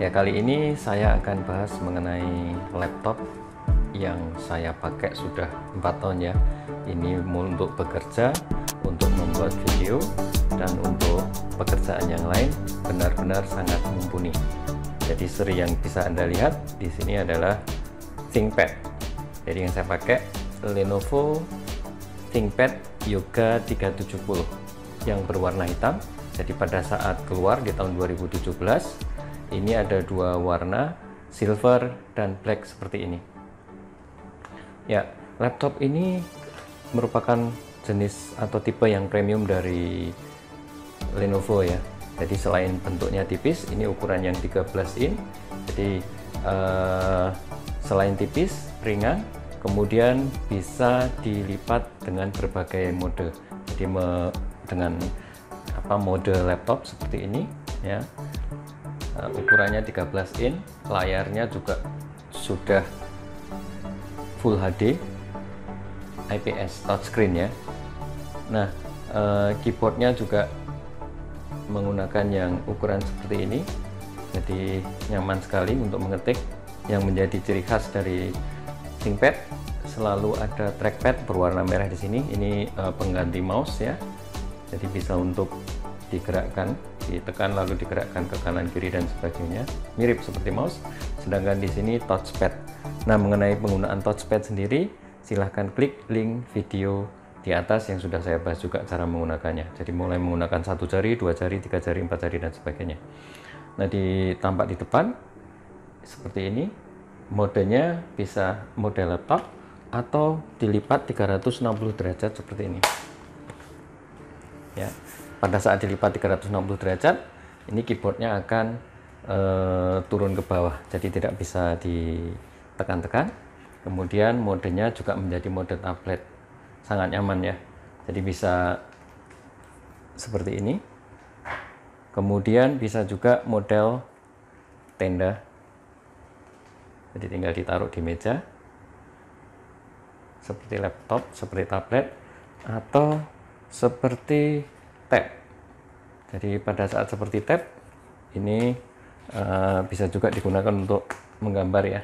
Ya, kali ini saya akan bahas mengenai laptop yang saya pakai sudah 4 tahun ya. Ini untuk bekerja, untuk membuat video, dan untuk pekerjaan yang lain benar-benar sangat mumpuni. Jadi seri yang bisa Anda lihat di sini adalah ThinkPad. Jadi yang saya pakai Lenovo ThinkPad Yoga 370 yang berwarna hitam. Jadi pada saat keluar di tahun 2017 ini ada dua warna, silver dan black seperti ini. Ya, laptop ini merupakan jenis atau tipe yang premium dari Lenovo ya. Jadi selain bentuknya tipis, ini ukuran yang 13 in. Jadi selain tipis, ringan, kemudian bisa dilipat dengan berbagai mode. Jadi dengan mode laptop seperti ini ya. Ukurannya 13 in, layarnya juga sudah Full HD IPS touchscreen ya. Nah, keyboardnya juga menggunakan yang ukuran seperti ini, jadi nyaman sekali untuk mengetik. Yang menjadi ciri khas dari ThinkPad selalu ada trackpad berwarna merah di sini. Ini pengganti mouse ya, jadi bisa untuk digerakkan, ditekan lalu digerakkan ke kanan kiri dan sebagainya, mirip seperti mouse. Sedangkan di sini touchpad. Nah, mengenai penggunaan touchpad sendiri, silahkan klik link video di atas yang sudah saya bahas juga cara menggunakannya. Jadi mulai menggunakan 1 jari, 2 jari, 3 jari, 4 jari dan sebagainya. Nah, tampak di depan seperti ini. Modenya bisa mode laptop atau dilipat 360 derajat seperti ini. Ya. Pada saat dilipat 360 derajat, ini keyboardnya akan turun ke bawah, jadi tidak bisa ditekan-tekan. Kemudian modenya juga menjadi mode tablet, sangat nyaman ya. Jadi bisa seperti ini. Kemudian bisa juga model tenda, jadi tinggal ditaruh di meja seperti laptop, seperti tablet, atau seperti tab. Jadi pada saat seperti tab ini bisa juga digunakan untuk menggambar ya.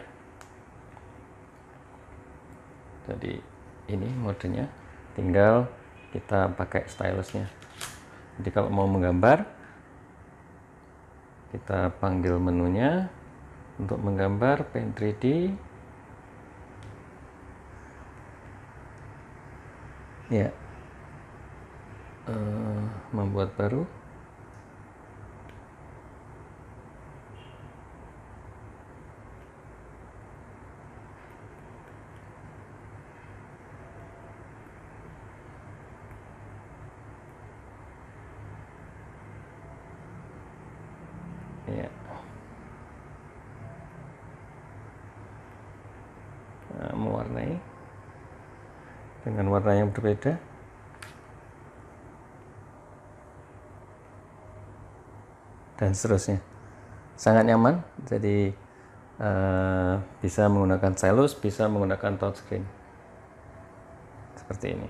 Jadi ini modenya, tinggal kita pakai stylusnya. Jadi kalau mau menggambar, kita panggil menunya untuk menggambar, pen 3D ya. Membuat baru, ya. Nah, mewarnai dengan warna yang berbeda. Dan seterusnya, sangat nyaman. Jadi bisa menggunakan stylus, bisa menggunakan touchscreen seperti ini.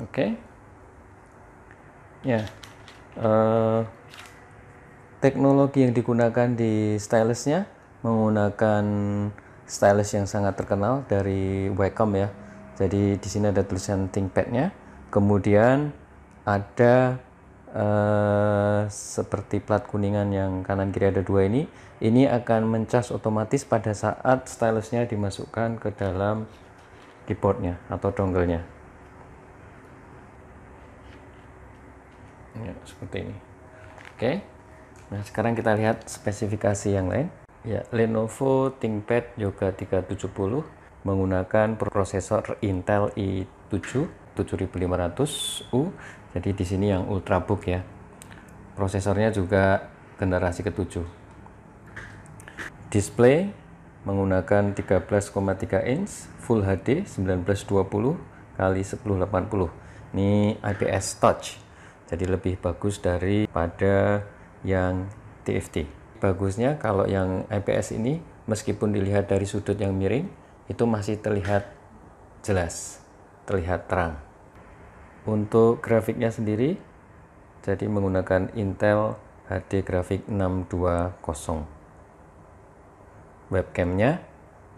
Oke. Ya, teknologi yang digunakan di stylusnya menggunakan stylus yang sangat terkenal dari Wacom ya. Jadi di sini ada tulisan ThinkPad-nya. Kemudian ada seperti plat kuningan yang kanan kiri ada dua ini. Ini akan mencas otomatis pada saat stylusnya dimasukkan ke dalam keyboardnya atau dongle-nya. Ya, seperti ini. Oke. Nah, sekarang kita lihat spesifikasi yang lain. Ya, Lenovo ThinkPad Yoga 370 menggunakan prosesor Intel i7 7500U. Jadi di sini yang ultrabook ya. Prosesornya juga generasi ke-7. Display menggunakan 13,3 inch Full HD 1920 x 1080. Ini IPS touch. Jadi lebih bagus daripada yang TFT. Bagusnya kalau yang IPS ini meskipun dilihat dari sudut yang miring itu masih terlihat jelas, terlihat terang. Untuk grafiknya sendiri jadi menggunakan Intel HD Graphics 620. Webcamnya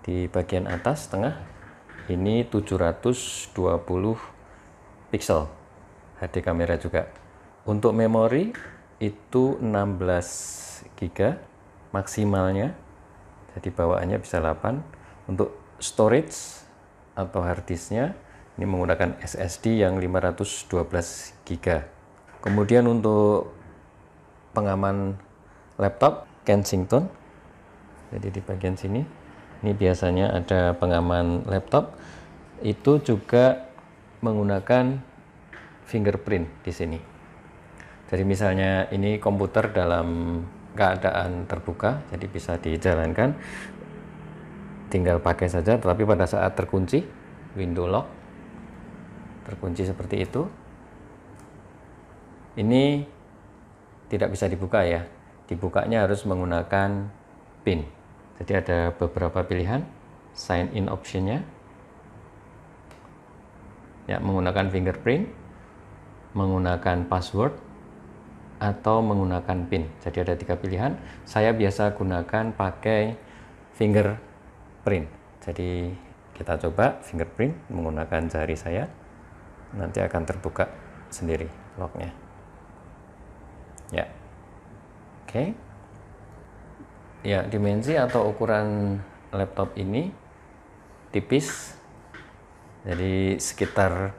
di bagian atas tengah ini 720 pixel, HD kamera juga. Untuk memori itu 16 GB maksimalnya, jadi bawaannya bisa 8. Untuk storage atau harddisknya ini menggunakan SSD yang 512 GB. Kemudian untuk pengaman laptop Kensington, jadi di bagian sini ini biasanya ada pengaman laptop, itu juga menggunakan fingerprint di sini. Jadi misalnya ini komputer dalam keadaan terbuka, jadi bisa dijalankan, tinggal pakai saja, tetapi pada saat terkunci, window lock, terkunci seperti itu, ini tidak bisa dibuka ya. Dibukanya harus menggunakan PIN. Jadi ada beberapa pilihan, sign in optionnya, ya, menggunakan fingerprint, menggunakan password, atau menggunakan PIN. Jadi ada 3 pilihan. Saya biasa gunakan pakai fingerprint. Jadi kita coba fingerprint menggunakan jari saya, nanti akan terbuka sendiri locknya. Ya, oke. Ya, dimensi atau ukuran laptop ini tipis, jadi sekitar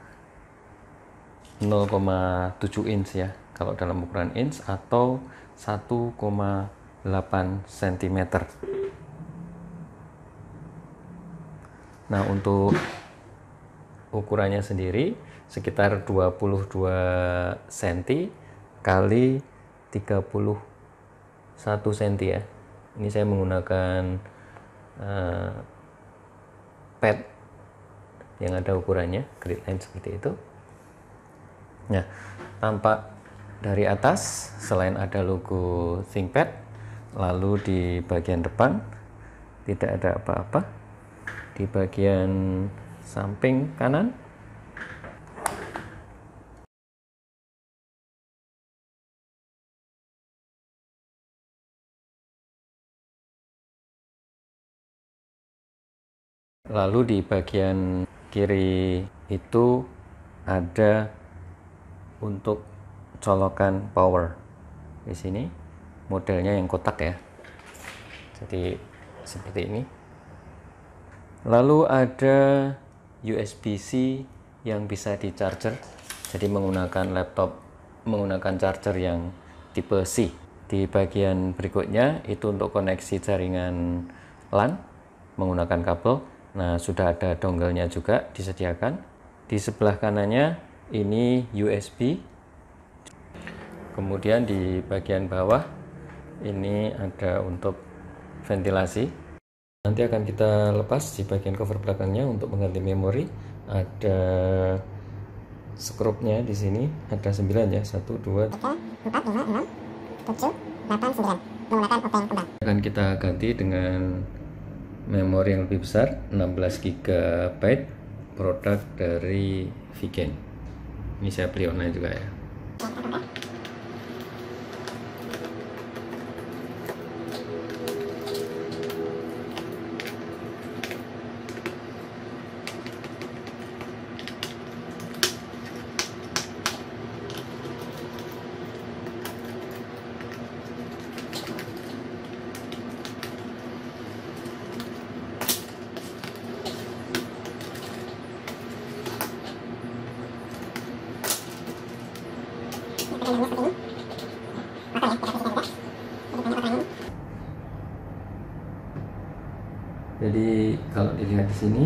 0,7 inch ya kalau dalam ukuran inch, atau 1,8 cm. Nah, untuk ukurannya sendiri sekitar 22 cm kali 31 cm ya. Ini saya menggunakan pad yang ada ukurannya, grid line seperti itu. Nah, tampak dari atas selain ada logo ThinkPad, lalu di bagian depan tidak ada apa-apa. Di bagian samping kanan lalu di bagian kiri itu ada untuk colokan power. Di sini modelnya yang kotak ya, jadi seperti ini. Lalu ada USB-C yang bisa di charger, jadi menggunakan laptop menggunakan charger yang tipe C. Di bagian berikutnya itu untuk koneksi jaringan LAN menggunakan kabel. Nah, sudah ada dongle-nya juga disediakan. Di sebelah kanannya ini USB. Kemudian di bagian bawah ini ada untuk ventilasi. Nanti akan kita lepas di bagian cover belakangnya untuk mengganti memori. Ada skrupnya di sini, ada 9 ya, 1, 2, 3, 4, 5, 6, 7, 8, 9. Menggunakan obeng kembang. Akan kita ganti dengan memori yang lebih besar, 16 GB, produk dari Vigen. Ini saya beli online juga ya. Jadi kalau dilihat di sini,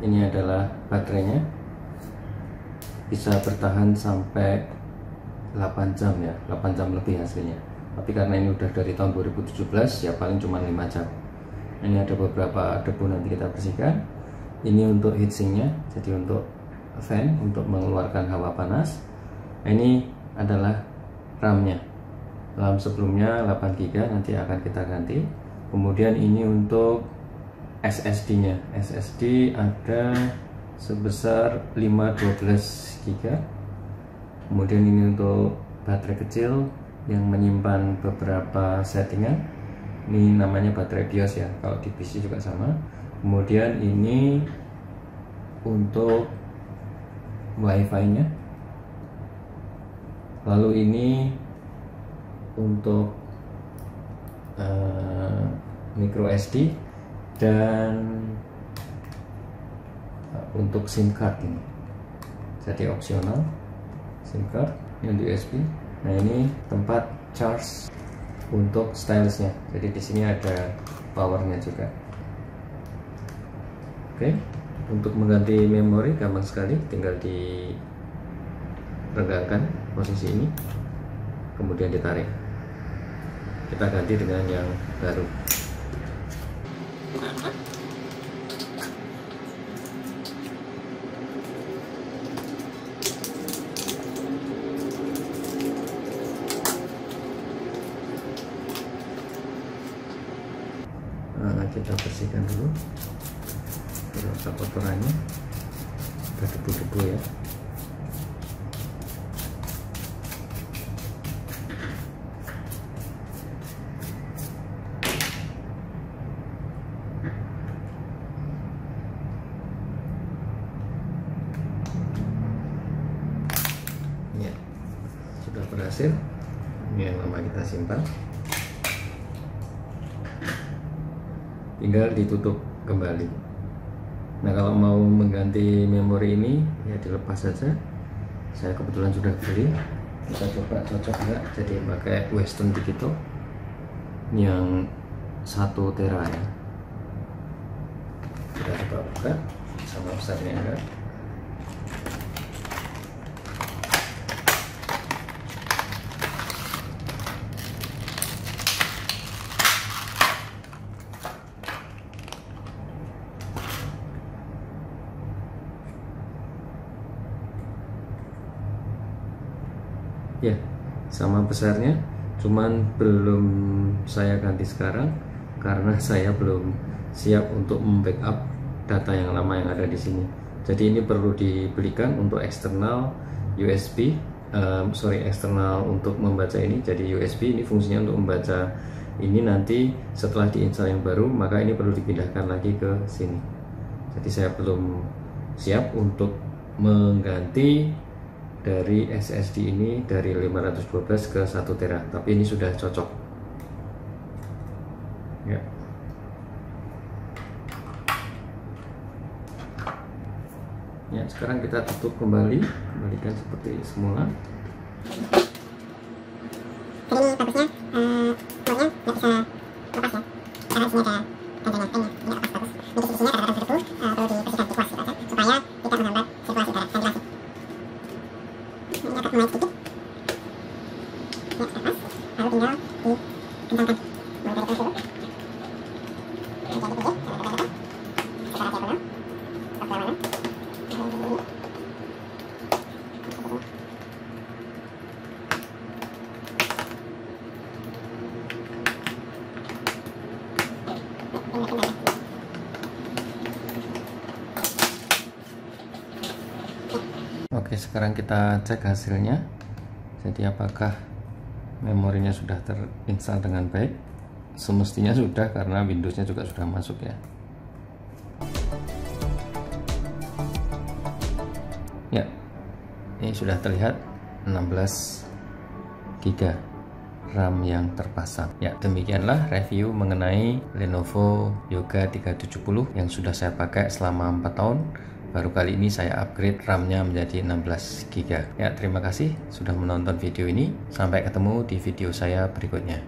ini adalah baterainya, bisa bertahan sampai 8 jam ya, 8 jam lebih hasilnya. Tapi karena ini udah dari tahun 2017 ya paling cuma 5 jam. Ini ada beberapa debu, nanti kita bersihkan. Ini untuk heatsinknya, jadi untuk fan untuk mengeluarkan hawa panas. Ini adalah RAM-nya. RAM sebelumnya 8 GB, nanti akan kita ganti. Kemudian ini untuk SSD-nya. SSD ada sebesar 512 GB. Kemudian ini untuk baterai kecil yang menyimpan beberapa settingan. Ini namanya baterai BIOS ya, kalau di PC juga sama. Kemudian ini untuk WiFi nya, lalu ini untuk micro SD, dan untuk SIM card ini, jadi opsional SIM card. Ini untuk USB. Nah, ini tempat charge untuk stylusnya, jadi di sini ada powernya juga. Oke, untuk mengganti memori gampang sekali, tinggal diregangkan posisi ini, kemudian ditarik. Kita ganti dengan yang baru. Kita bersihkan dulu kotorannya, ada debu-debu ya. Ya, sudah berhasil. Ini yang lama kita simpan, tinggal ditutup kembali. Nah, kalau mau mengganti memori ini ya dilepas saja. Saya kebetulan sudah beli, kita coba cocok enggak. Jadi pakai Western Digital yang 1 tera ya. Kita coba buka sama besarnya enggak. Ya, sama besarnya, cuman belum saya ganti sekarang karena saya belum siap untuk membackup data yang lama yang ada di sini. Jadi ini perlu dibelikan untuk eksternal USB, eksternal untuk membaca ini. Jadi USB ini fungsinya untuk membaca ini, nanti setelah diinstal yang baru maka ini perlu dipindahkan lagi ke sini. Jadi saya belum siap untuk mengganti dari SSD ini dari 512 ke 1 tera, tapi ini sudah cocok ya. Ya, sekarang kita tutup kembali, kembalikan seperti semula. Jadi bagusnya nomornya nggak bisa lepas ya, karena di sini ada gantungan pennya, ini lepas bagus. Ini di sisinya ada debu, perlu dibersihkan, dikuas gitu aja supaya tidak menghambat sirkulasi udara, ventilasi. Ini agak mengait sedikit. Ya, sudah pas. Lalu tinggal dikencangkan mulai dari kelas dulu. Jadi tinggi, jangan tekan-tekan. Secara diagonal, stop berlawanan. Oke, sekarang kita cek hasilnya. Jadi apakah memorinya sudah terinstall dengan baik? Semestinya sudah, karena Windowsnya juga sudah masuk ya. Ya, ini sudah terlihat 16 GB RAM yang terpasang. Ya, demikianlah review mengenai Lenovo Yoga 370 yang sudah saya pakai selama 4 tahun. Baru kali ini saya upgrade RAM-nya menjadi 16 GB. Ya, terima kasih sudah menonton video ini. Sampai ketemu di video saya berikutnya.